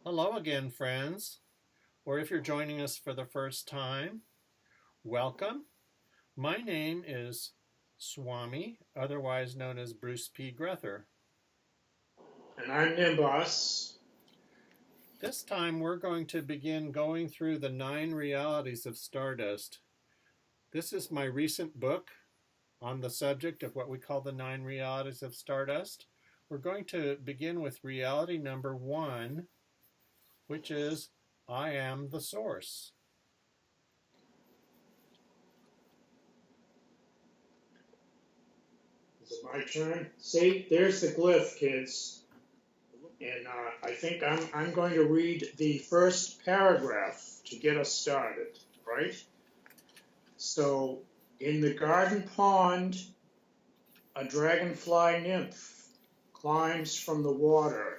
Hello again, friends, or if you're joining us for the first time, welcome. My name is Swami, otherwise known as Bruce P. Grether. And I'm Nimbas. This time we're going to begin going through the 9 realities of stardust. This is my recent book on the subject of what we call the 9 realities of stardust. We're going to begin with reality number 1, which is I am the source. Is it my turn? See, there's the glyph, kids. And I think I'm going to read the first paragraph to get us started, right? So, in the garden pond, a dragonfly nymph climbs from the water,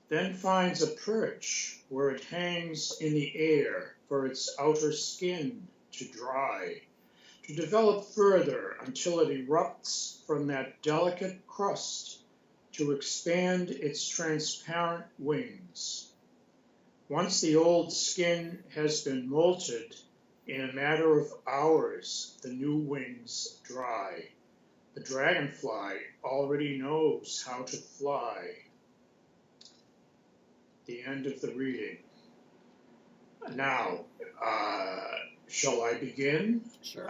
then finds a perch where it hangs in the air for its outer skin to dry, to develop further until it erupts from that delicate crust to expand its transparent wings. Once the old skin has been molted, in a matter of hours the new wings dry. The dragonfly already knows how to fly. The end of the reading. Now, shall I begin? Sure.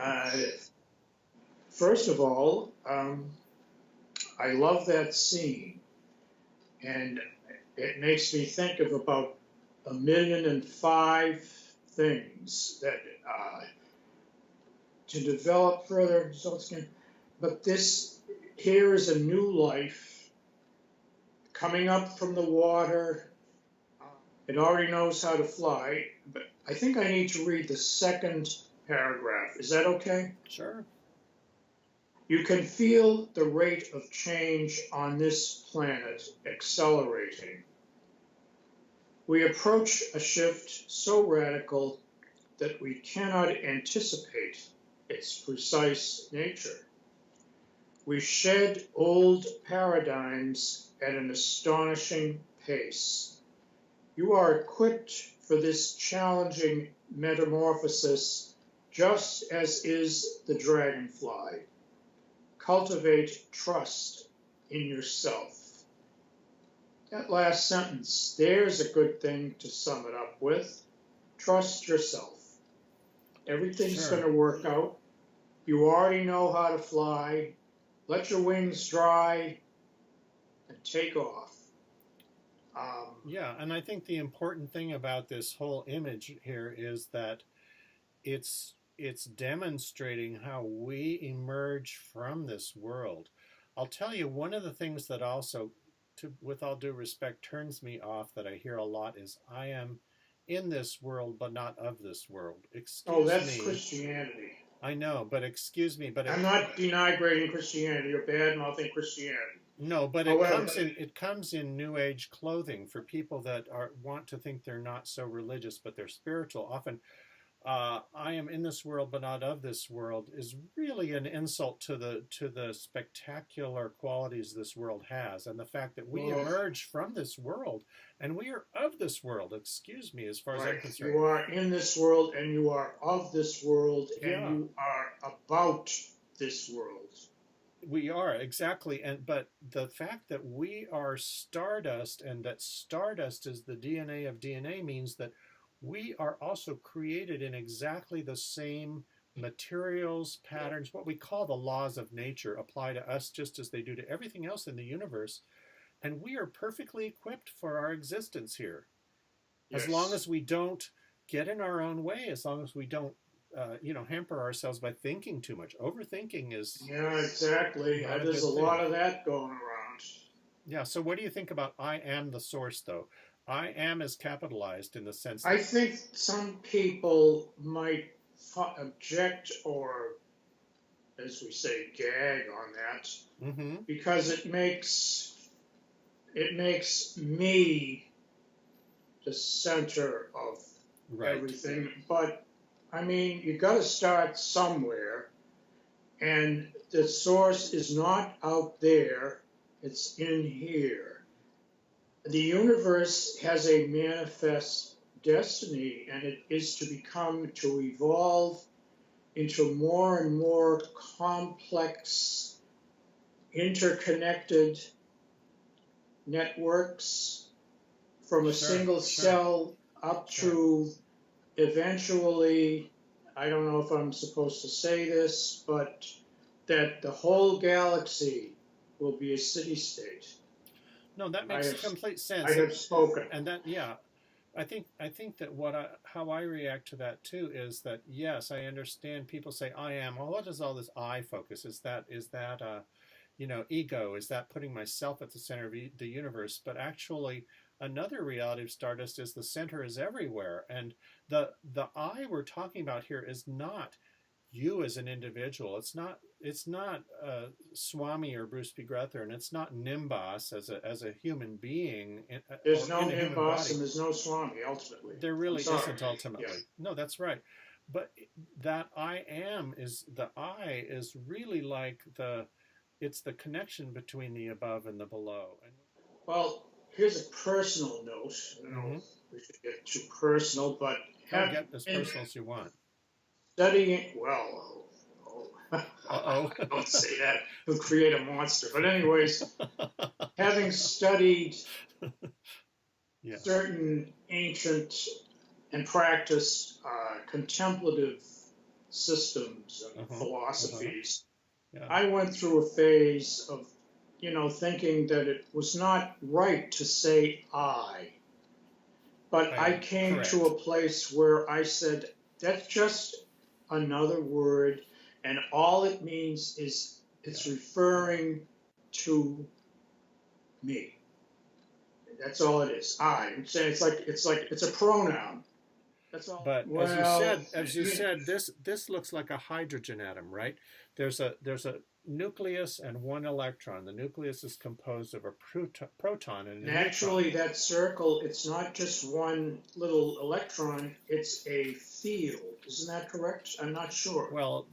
First of all, I love that scene, and it makes me think of about 1,000,005 things that to develop further results can. But this here is a new life coming up from the water. It already knows how to fly, but I think I need to read the second paragraph. Is that okay? Sure. You can feel the rate of change on this planet accelerating. We approach a shift so radical that we cannot anticipate its precise nature. We shed old paradigms at an astonishing pace. You are equipped for this challenging metamorphosis just as is the dragonfly. Cultivate trust in yourself. That last sentence, there's a good thing to sum it up with. Trust yourself. Everything's Sure. going to work out. You already know how to fly. Let your wings dry and take off. Yeah, and I think the important thing about this whole image here is that it's demonstrating how we emerge from this world. I'll tell you one of the things that also, with all due respect, turns me off that I hear a lot is I am in this world but not of this world. Oh, Excuse that's me. Christianity. I know, but excuse me, but I'm not denigrating Christianity or bad mouthing Christianity. no, but However, it comes in new age clothing for people that are want to think they're not so religious but they're spiritual. Often I am in this world but not of this world is really an insult to the spectacular qualities this world has and the fact that we well, emerge from this world and we are of this world. Excuse me, as far as I'm right, concerned. you are in this world and you are of this world and Yeah, you are about this world. we are exactly, and but the fact that we are stardust and that stardust is the DNA of DNA means that we are also created in exactly the same materials, patterns, what we call the laws of nature apply to us just as they do to everything else in the universe. And we are perfectly equipped for our existence here. As long Yes. as we don't get in our own way, as long as we don't, hamper ourselves by thinking too much. Overthinking is Yeah, exactly. not a There's a good thing. lot of that going around. Yeah, so what do you think about I am the source, though? I am is capitalized in the sense I that, think some people might object or, as we say, gag on that mm-hmm, because it makes me the center of right. everything. But I mean, you got to start somewhere, and the source is not out there; it's in here. the universe has a manifest destiny, and it is to evolve into more and more complex, interconnected networks from a single cell up to eventually, I don't know if I'm supposed to say this, but that the whole galaxy will be a city-state. No, that makes complete sense. I have spoken. And that, yeah, I think that how I react to that too is that, yes, I understand people say I am. Well, what is all this I focus? Is that ego? Is that putting myself at the center of the universe? But actually, another reality of Stardust is the center is everywhere, and the I we're talking about here is not you as an individual. It's not Swami or Bruce B. Grether, and it's not Nimbas as a human being. There's no Nimbas and there's no Swami ultimately. There really isn't ultimately. Yes. No, that's right. But that I is really like it's the connection between the above and the below. Well, here's a personal note. I don't know if we should get too personal, but get as personal as you want. Studying, don't say that. He'll create a monster. But anyways, having studied certain ancient and practiced contemplative systems and philosophies, I went through a phase of, thinking that it was not right to say I. But I came to a place where I said, that's just another word, and all it means is it's referring to me. That's all it is. I. I'm saying it's a pronoun. That's all. But as you said, this looks like a hydrogen atom, right? There's a nucleus and one electron. The nucleus is composed of a proton and a naturally neutron. That circle, it's not just one little electron, it's a field. Isn't that correct? I'm not sure. Well,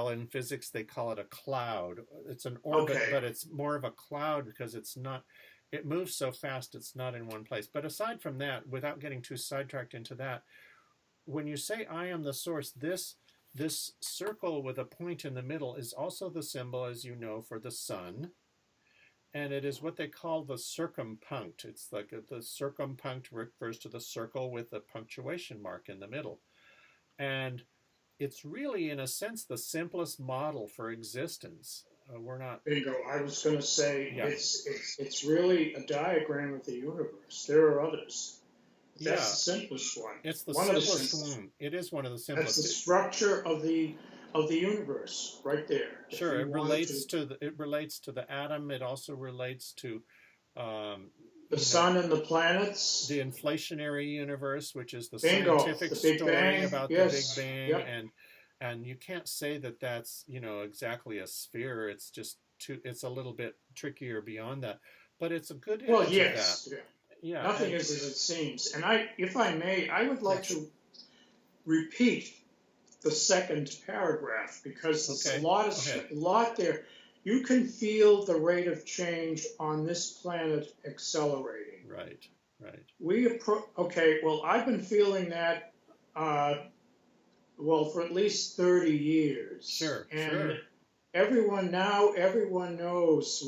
in physics they call it a cloud. It's an orbit, but it's more of a cloud because it moves so fast it's not in one place. But aside from that, without getting too sidetracked into that, when you say I am the source, this circle with a point in the middle is also the symbol, as you know, for the sun. And it is what they call the circumpunct. It's like the circumpunct refers to the circle with the punctuation mark in the middle. And it's really, in a sense, the simplest model for existence. We're not... Bingo. I was going to say, it's really a diagram of the universe. There are others. That's the simplest one. It's the simplest one. It is one of the simplest. That's the structure of the universe, right there. Sure, it relates to the atom. It also relates to the sun and the planets. The inflationary universe, which is the Bingo. scientific story about the Big Bang, and you can't say that that's exactly a sphere. It's just it's a little bit trickier beyond that, but it's a good image of that. Yeah, nothing is as it seems. And if I may, I would like to repeat the second paragraph because there's a lot there. You can feel the rate of change on this planet accelerating. Right. Well, I've been feeling that for at least 30 years. Sure. And everyone knows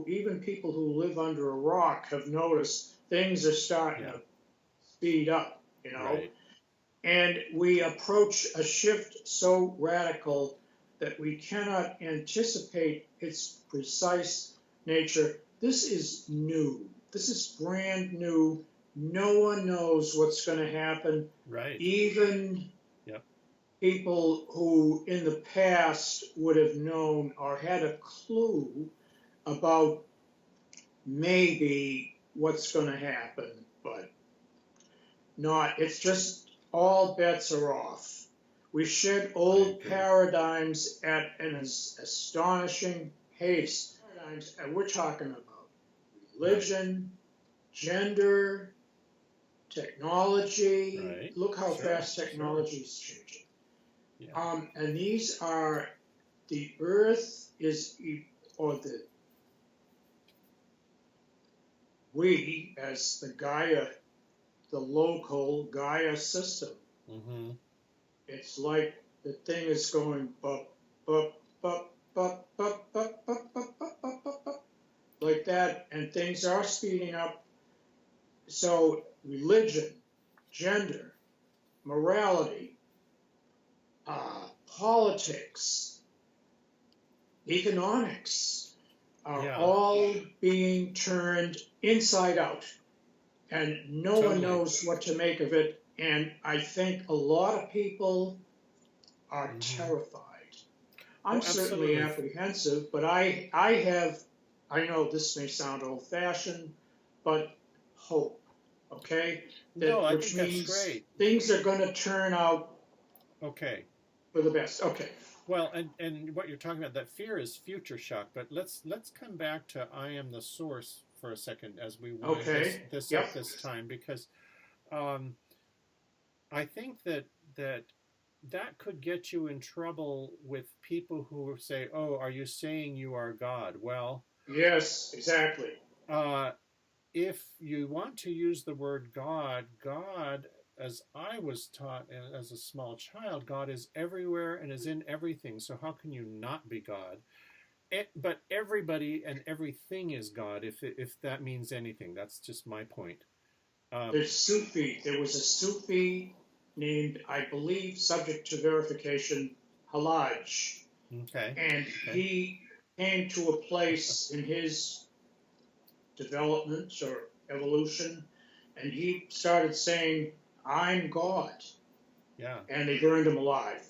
even people who live under a rock have noticed things are starting to speed up, Right. And we approach a shift so radical that we cannot anticipate its precise nature. This is new. This is brand new. No one knows what's going to happen. Right. Even people who in the past would have known or had a clue about maybe what's going to happen, but not. It's just all bets are off. We shed old paradigms at an astonishing pace. Paradigms, and we're talking about religion, gender, technology. Right. Look how fast technology is changing. Yeah. And these are the Earth is, or we, as the Gaia, the local Gaia system, Mm-hmm. it's like the thing is going bup, bup, bup, bup, bup, bup, bup, bup, bup, bup, bup, bup, like that, and things are speeding up. So religion, gender, morality, politics, economics are Yeah. all being turned inside out, and no one knows what to make of it. And I think a lot of people are terrified. I'm certainly apprehensive, but I know this may sound old-fashioned, but hope, okay? No, I which think means that's great. Things are going to turn out okay for the best. Okay. Well, and what you're talking about, that fear is future shock, but let's come back to I am the source for a second as we wind this up this time, because I think that could get you in trouble with people who say, "Oh, are you saying you are God?" Well, yes, exactly. If you want to use the word God, as I was taught as a small child, God is everywhere and is in everything. So how can you not be God? But everybody and everything is God, if that means anything. That's just my point. There's Sufi. There was a Sufi named, I believe, subject to verification, Halaj. Okay. And he came to a place in his development or evolution, and he started saying, I'm God. Yeah. And they burned him alive.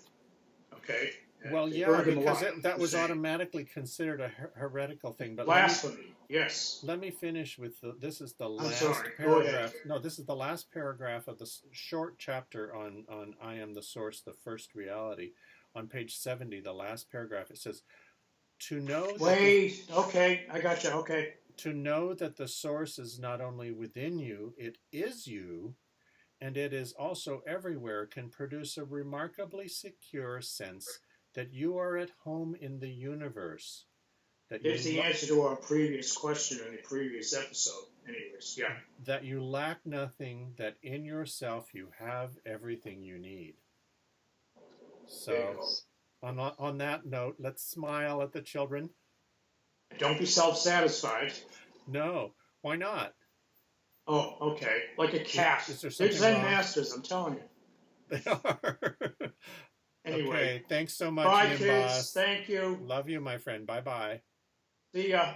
Okay? Well, yeah, because that was automatically considered a heretical thing. But blasphemy, yes. Let me finish with this is the last paragraph. No, this is the last paragraph of the short chapter on I am the source, the first reality. On page 70, the last paragraph, it says, to know okay, I got you, okay. To know that the source is not only within you, it is you, and it is also everywhere, can produce a remarkably secure sense that you are at home in the universe. Here's the answer to our previous question in the previous episode. Anyways, yeah. That you lack nothing, that in yourself you have everything you need. So, on that note, let's smile at the children. Don't be self-satisfied. No, why not? Oh, okay. Like a cat. They're Zen masters, I'm telling you. They are. Anyway. Okay, thanks so much, Bye, Nimbas. kids. Thank you. Love you, my friend. Bye-bye. See ya.